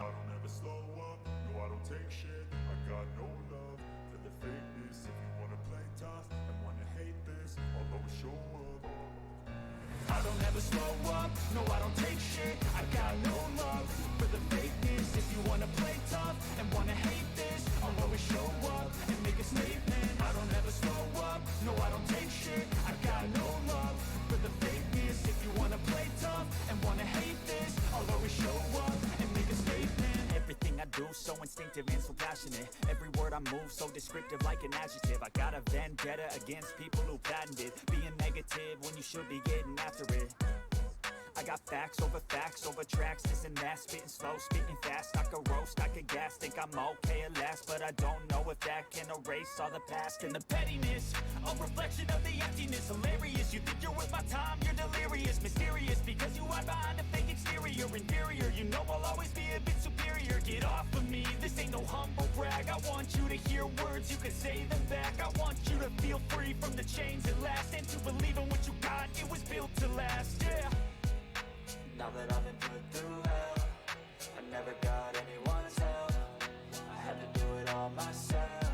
I don't ever slow up, no I don't take shit. I got no love for the fakeness. If you wanna play tough and wanna hate this, I'll always show up. I don't ever slow up, no I don't take shit. I got no love for the fakeness. If you wanna play tough and wanna hate this, I'll always show up and make a statement. I don't ever slow up, no I don't take shit. I got no love for the fakeness. If you wanna play tough and wanna hate this, I'll always show up and make a statement. Everything I do so instinctive and so passionate. Every word I move so descriptive like an adjective. I got a vendetta against people who patented being negative when you should be getting after it. I got facts over tracks, this and that, spitting slow, spitting fast. I could roast, I could gas, think I'm okay at last, but I don't know if that can erase all the past. And the pettiness, a reflection of the emptiness. Hilarious, you think you're worth my time, you're delirious. Mysterious, because you hide behind a fake exterior. Inferior, you know I'll always be a bit superior. Get off of me, this ain't no humble brag. I want you to hear words, you can say them back. I want you to feel free from the chains at last, and to believe in what you got, it was built to last, yeah. Now that I've been put through hell, I never got anyone's help. I had to do it all myself.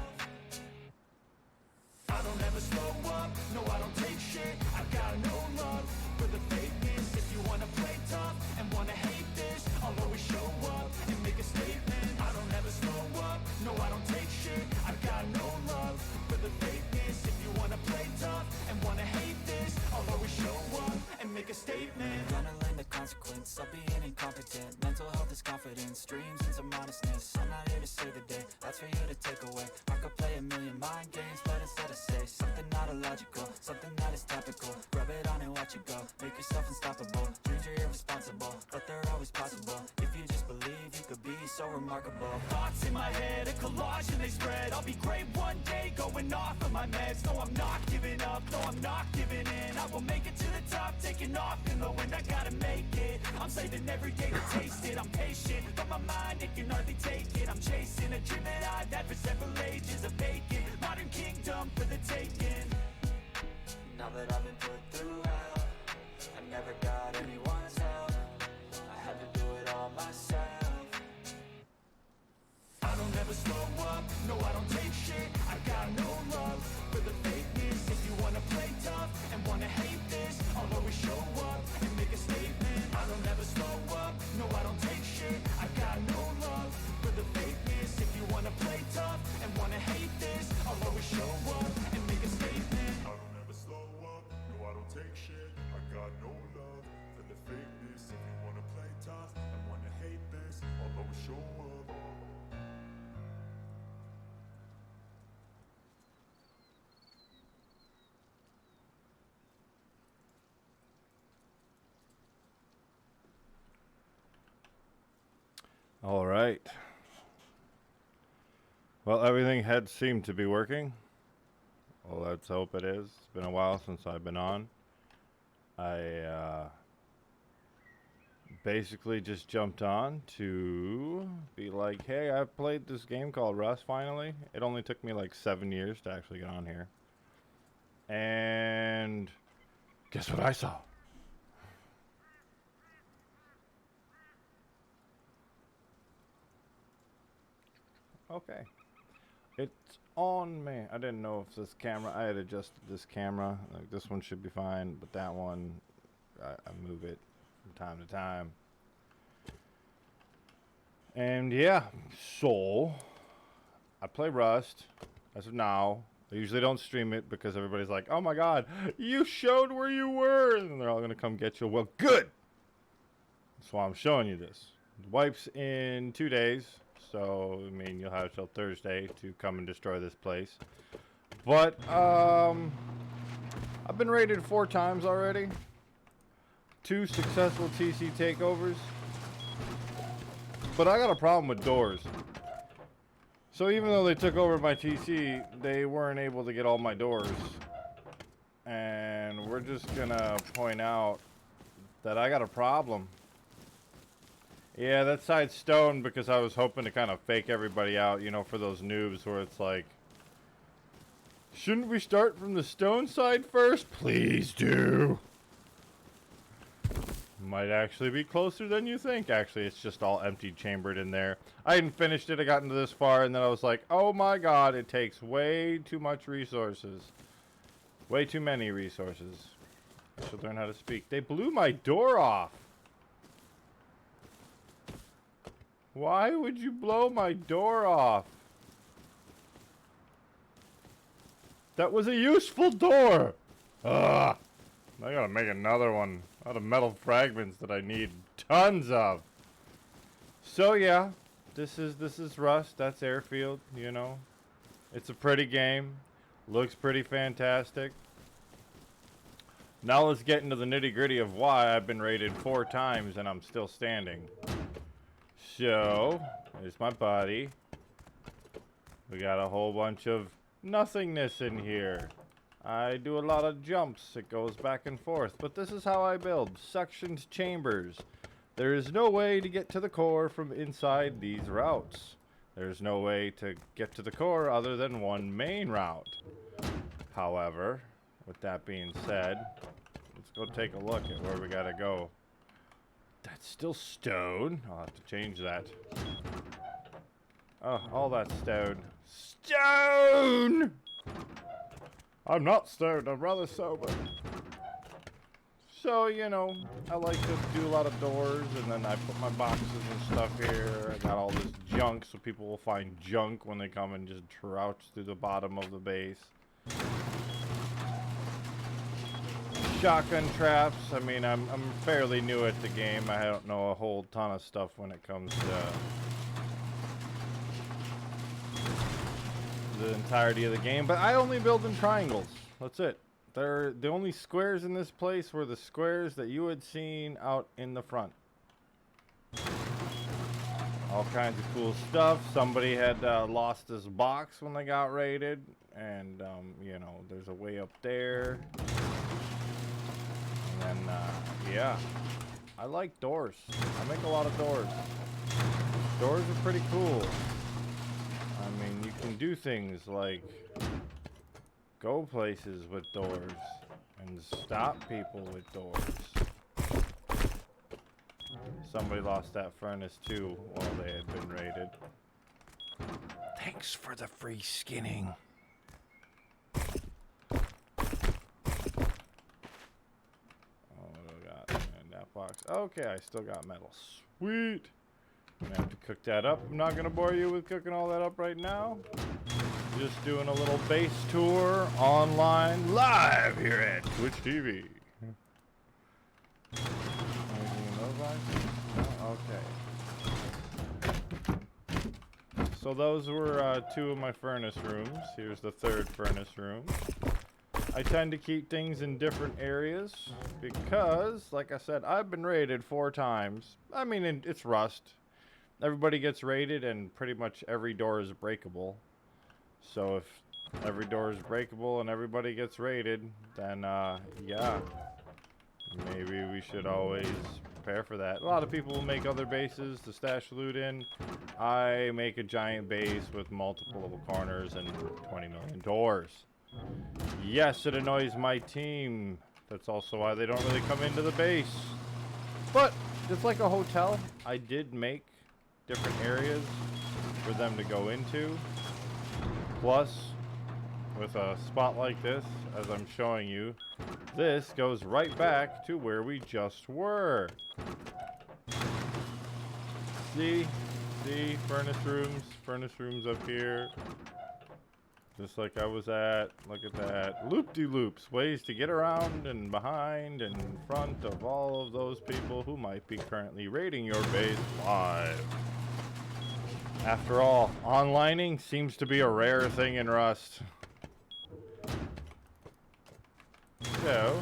I don't ever slow up, no I don't take shit. I got no love for the fakeness. If you wanna play tough and wanna hate this, I'll always show up and make a statement. I don't ever slow up, no I don't take shit. I got no love for the fakeness. If you wanna play tough and wanna hate this, I'll always show up and make a statement. Gonna learn the consequence of being incompetent. Mental health is confidence, dreams into modestness. I'm not here to save the day, that's for you to take away. I could play a million mind games, but instead I say something not illogical, something that is topical. Rub it on and watch it go, make yourself unstoppable. Dreams are irresponsible, but they're always possible. If you just believe, you could be so remarkable. Thoughts in my head, a collage and they spread. I'll be great one day, going off of my meds. No, I'm not giving up, no, I'm not giving in. I will make it to the top, taking off in the wind. I gotta make it, I'm saving every day to taste it. I'm patient, but my mind, it can hardly take it. I'm chasing a dream that I've had for several ages. A vacant, modern kingdom for the taking. Now that I've been put through hell, I never got anyone's help. I had to do it all myself. I don't ever slow up, no I don't take shit. I got no love for the fakeness. If you wanna play tough and wanna hate this, I'll always show up and make a statement. I don't ever slow up, no I don't take shit. I got no love for the fakeness. If you wanna play tough and wanna hate this, I'll always show up and make a statement. I don't ever slow up, no I don't take shit. I got no love for the fakeness. If you wanna play tough and wanna hate this, I'll always show up. All right. Well, everything had seemed to be working. Well, let's hope it is. It's been a while since I've been on. I basically just jumped on to be like, hey, I played this game called Rust finally. It only took me like 7 years to actually get on here. And guess what I saw? Okay. It's on me. I didn't know if this camera, I had adjusted this camera. Like this one should be fine, but that one, I move it from time to time. And yeah, so I play Rust as of now. I usually don't stream it because everybody's like, oh my god, you showed where you were. And they're all going to come get you. Well, good. That's why I'm showing you this. It wipes in 2 days. So, I mean, you'll have till Thursday to come and destroy this place. But, I've been raided 4 times already. 2 successful TC takeovers. But I got a problem with doors. So even though they took over my TC, they weren't able to get all my doors. And we're just gonna point out that I got a problem. Yeah, that side's stone because I was hoping to kind of fake everybody out, you know, for those noobs where it's like Shouldn't we start from the stone side first? Please do. Might actually be closer than you think. Actually, it's just all empty chambered in there. I hadn't finished it. I got into this far, and then I was like, oh my god, it takes way too much resources. Way too many resources. I should learn how to speak. They blew my door off. Why would you blow my door off? That was a useful door. Ugh. I gotta make another one out of metal fragments that I need tons of. So yeah, this is Rust. That's Airfield, you know. It's a pretty game. Looks pretty fantastic. Now let's get into the nitty-gritty of why I've been raided 4 times and I'm still standing. So, there's my body. We got a whole bunch of nothingness in here. I do a lot of jumps. It goes back and forth. But this is how I build. Sectioned chambers. There is no way to get to the core from inside these routes. There's no way to get to the core other than one main route. However, with that being said, let's go take a look at where we gotta go. That's still stone. I'll have to change that. Oh, all that stone. Stone! I'm not stoned, I'm rather sober. So, you know, I like to do a lot of doors, and then I put my boxes and stuff here. I got all this junk, so people will find junk when they come and just crouch through the bottom of the base. Shotgun traps. I mean, I'm fairly new at the game. I don't know a whole ton of stuff when it comes to the entirety of the game, but I only build in triangles. That's it. They're the only squares in this place were the squares that you had seen out in the front. All kinds of cool stuff. Somebody had lost his box when they got raided, and you know, there's a way up there. And then yeah, I like doors. I make a lot of doors. Doors are pretty cool. I mean, you can do things like go places with doors and stop people with doors. Somebody lost that furnace too while they had been raided. Thanks for the free skinning. Oh, what do I got in that box? Okay, I still got metal. Sweet. I'm gonna have to cook that up. I'm not gonna bore you with cooking all that up right now. Just doing a little base tour online live here at Twitch TV. Anything in those lines? No? Okay. So those were 2 of my furnace rooms. Here's the 3rd furnace room. I tend to keep things in different areas because, like I said, I've been raided 4 times. I mean, it's Rust. Everybody gets raided and pretty much every door is breakable. So if every door is breakable and everybody gets raided, then yeah, maybe we should always prepare for that. A lot of people make other bases to stash loot in. I make a giant base with multiple little corners and 20 million doors. Yes, it annoys my team. That's also why they don't really come into the base. But it's like a hotel. I did make different areas for them to go into. Plus, with a spot like this, as I'm showing you, this goes right back to where we just were. See, furnace rooms up here. Just like I was at. Look at that. Loop-de-loops, ways to get around and behind and in front of all of those people who might be currently raiding your base live. After all, onlining seems to be a rare thing in Rust. So,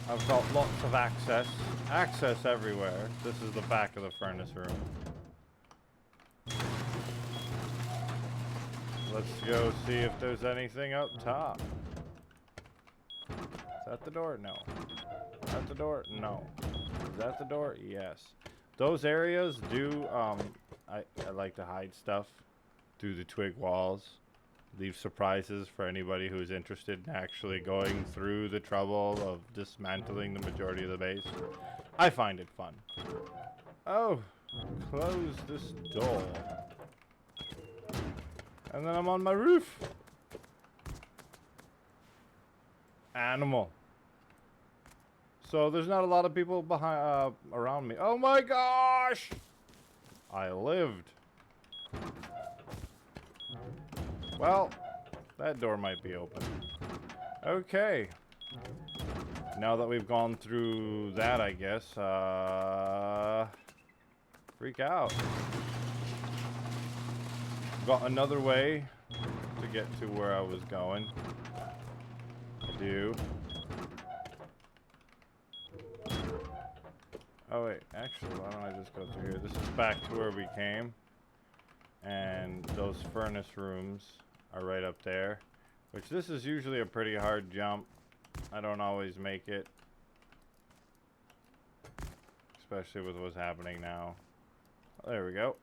I've got lots of access everywhere. This is the back of the furnace room. Let's go see if there's anything up top. Is that the door? No. Is that the door? No. Is that the door? Yes. Those areas do, I like to hide stuff through the twig walls. leave surprises for anybody who's interested in actually going through the trouble of dismantling the majority of the base. I find it fun. Oh, close this door. And then I'm on my roof. Animal. So there's not a lot of people behind, around me. Oh my gosh! I lived. Well, that door might be open. Okay. Now that we've gone through that, I guess, freak out. Got another way to get to where I was going. I do. Oh wait, actually, why don't I just go through here? This is back to where we came. And those furnace rooms are right up there. Which this is usually a pretty hard jump. I don't always make it. Especially with what's happening now. There we go.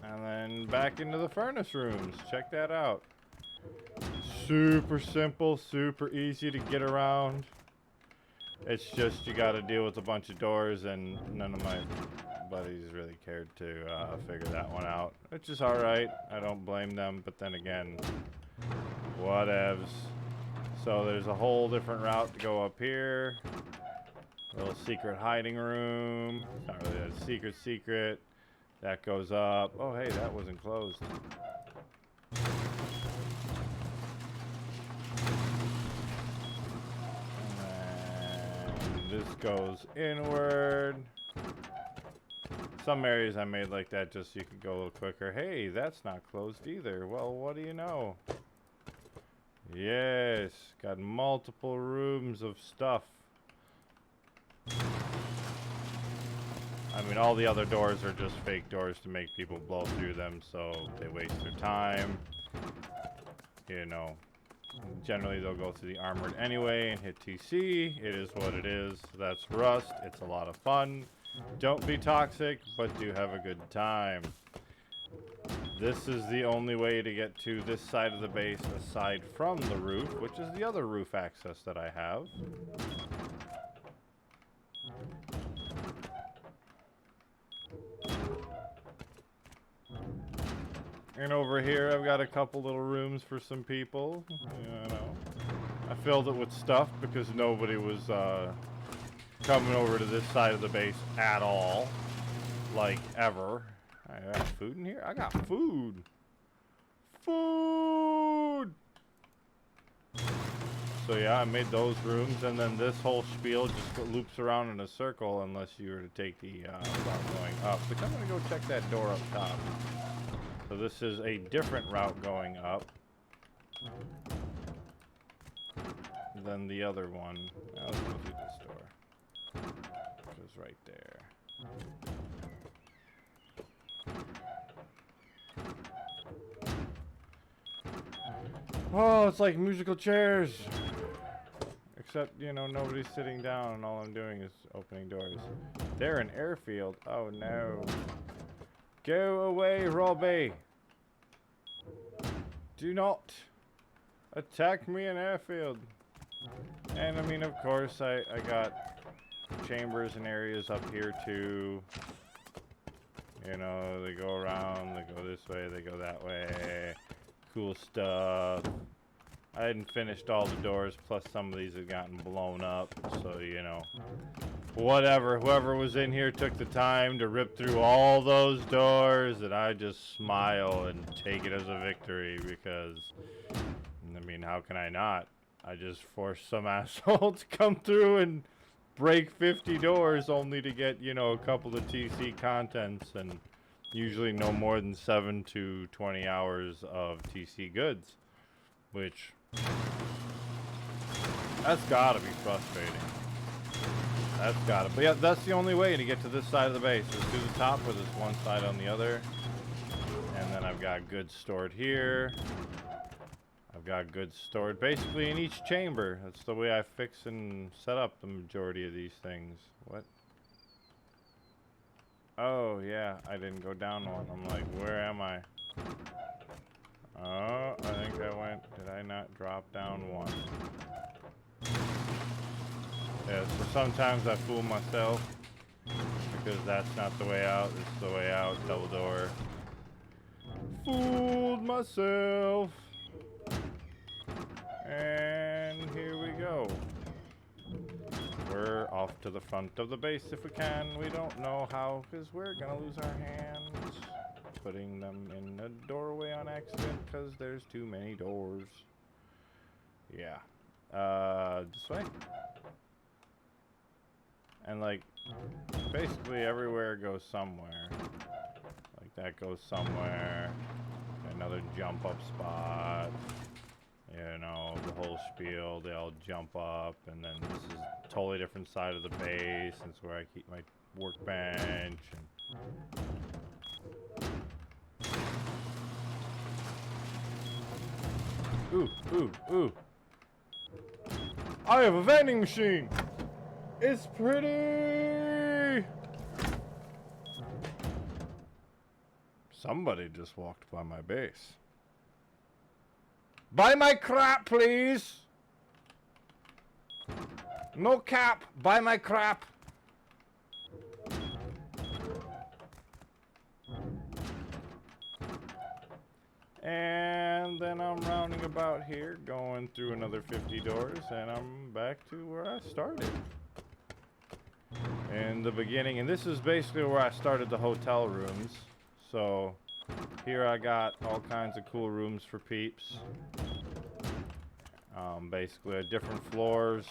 And then back into the furnace rooms. Check that out. Super simple, super easy to get around. It's just you gotta deal with a bunch of doors, and none of my buddies really cared to figure that one out. Which is alright. I don't blame them, but then again, whatevs. So there's a whole different route to go up here. A little secret hiding room. It's not really a secret. That goes up. Oh, hey, that wasn't closed. And this goes inward. Some areas I made like that just so you could go a little quicker. Hey, that's not closed either. Well, what do you know? Yes, got multiple rooms of stuff. I mean, all the other doors are just fake doors to make people blow through them, so they waste their time. You know, generally they'll go through the armored anyway and hit TC. It is what it is. That's Rust. It's a lot of fun. Don't be toxic, but do have a good time. This is the only way to get to this side of the base aside from the roof, which is the other roof access that I have. And over here, I've got a couple little rooms for some people. You know, I filled it with stuff because nobody was coming over to this side of the base at all, like ever. I got food in here. I got food. Food. So yeah, I made those rooms, and then this whole spiel just loops around in a circle unless you were to take the route going up. But I'm gonna go check that door up top. So this is a different route going up than the other one. Now let's go through this door. It goes right there. Oh, it's like musical chairs. Except, you know, nobody's sitting down and all I'm doing is opening doors. They're an airfield. Oh no. Go away, Robbie. Do not attack me in airfield. And I mean, of course, I got chambers and areas up here too. You know, they go around, they go this way, they go that way. Cool stuff. I hadn't finished all the doors, plus some of these had gotten blown up, so you know. Whatever, whoever was in here took the time to rip through all those doors, and I just smile and take it as a victory because, I mean, how can I not? I just forced some asshole to come through and break 50 doors only to get, you know, a couple of TC contents and usually no more than 7 to 20 hours of TC goods, which, that's gotta be frustrating. That's got it. But yeah, that's the only way to get to this side of the base is to the top with this one side on the other. And then I've got goods stored here. I've got goods stored basically in each chamber. That's the way I fix and set up the majority of these things. What? Oh, yeah. I didn't go down one. I'm like, where am I? Oh, I think I went. Did I not drop down one? Yeah, so sometimes I fool myself because that's not the way out. It's the way out. Double door. Fooled myself. And here we go. We're off to the front of the base if we can. We don't know how because we're gonna lose our hands putting them in a doorway on accident because there's too many doors. Yeah. This way. And like basically everywhere goes somewhere. Like that goes somewhere. Another jump up spot. You know, the whole spiel, they all jump up, and then this is a totally different side of the base. It's where I keep my workbench. Ooh, ooh, ooh. I have a vending machine! It's pretty! Somebody just walked by my base. Buy my crap, please! No cap! Buy my crap! And then I'm rounding about here, going through another 50 doors, and I'm back to where I started. In the beginning, and this is basically where I started the hotel rooms. So here I got all kinds of cool rooms for peeps. Basically different floors.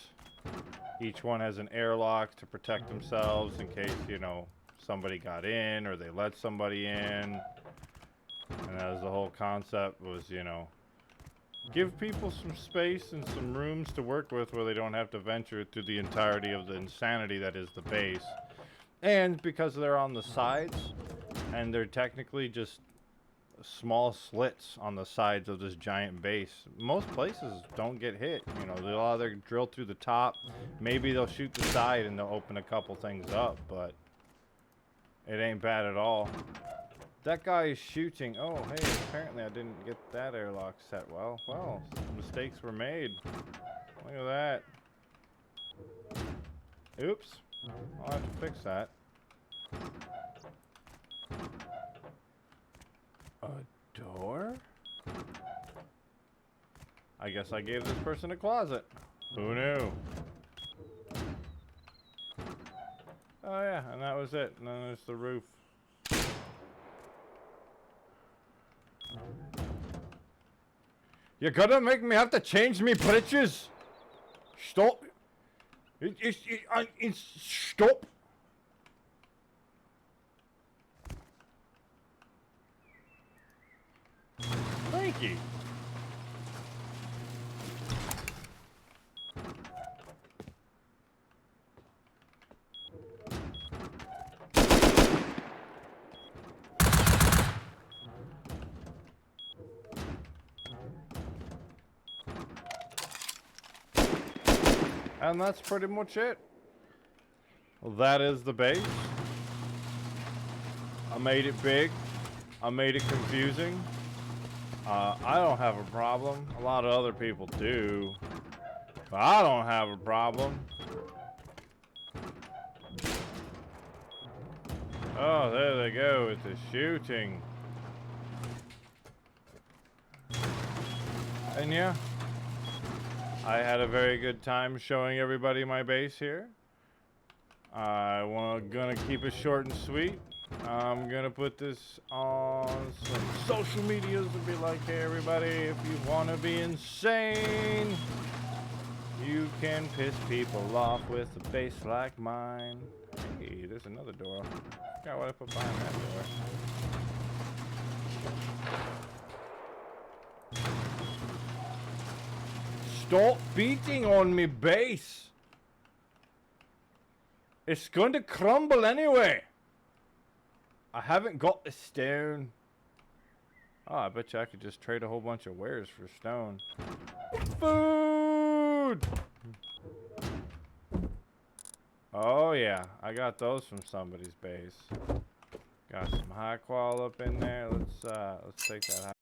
Each one has an airlock to protect themselves in case, you know, somebody got in or they let somebody in. And that was the whole concept was, you know, give people some space and some rooms to work with where they don't have to venture through the entirety of the insanity that is the base. And because they're on the sides, and they're technically just small slits on the sides of this giant base, most places don't get hit. You know, they'll either drill through the top, maybe they'll shoot the side and they'll open a couple things up, but it ain't bad at all. That guy is shooting. Oh, hey, apparently I didn't get that airlock set well. Well, some mistakes were made. Look at that. Oops. I'll have to fix that. A door? I guess I gave this person a closet. Who knew? Oh yeah, and that was it. And then there's the roof. You're gonna make me have to change me britches? Stop. Stop. Thank you. And that's pretty much it. Well, that is the base. I made it big. I made it confusing. I don't have a problem. A lot of other people do. But I don't have a problem. Oh, there they go with the shooting. And yeah, I had a very good time showing everybody my base here. Gonna keep it short and sweet. I'm gonna put this on some social medias and be like, hey everybody, if you wanna be insane, you can piss people off with a base like mine. Hey, there's another door. I forgot what I put behind that door. Stop beating on me base. It's going to crumble anyway. I haven't got the stone. Oh, I bet you I could just trade a whole bunch of wares for stone. Food! Oh yeah, I got those from somebody's base. Got some high qual up in there. Let's take that high